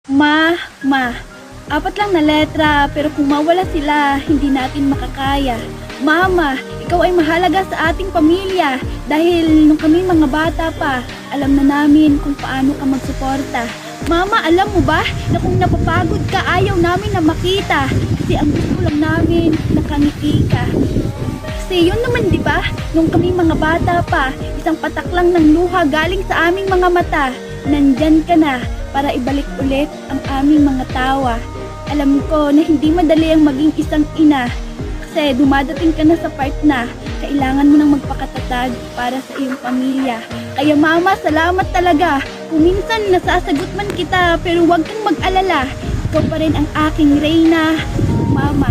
Ma, apat lang na letra pero kung mawala sila, hindi natin makakaya. Mama, ikaw ay mahalaga sa ating pamilya dahil nung kami mga bata pa, alam na namin kung paano ka magsuporta. Mama, alam mo ba na kung napapagod ka, ayaw namin na makita kasi ang gusto lang namin nakangiti ka. Kasi yun naman, di ba? Nung kami mga bata pa, isang patak lang ng luha galing sa aming mga mata. Nandyan ka na para ibalik ulit ang aming mga tawa. Alam ko na hindi madali ang maging isang ina kasi dumadating ka na sa part na kailangan mo nang magpakatatag para sa iyong pamilya. Kaya mama, salamat talaga. Kung minsan nasasagot man kita pero huwag kang mag-alala. Ikaw pa rin ang aking reyna, mama.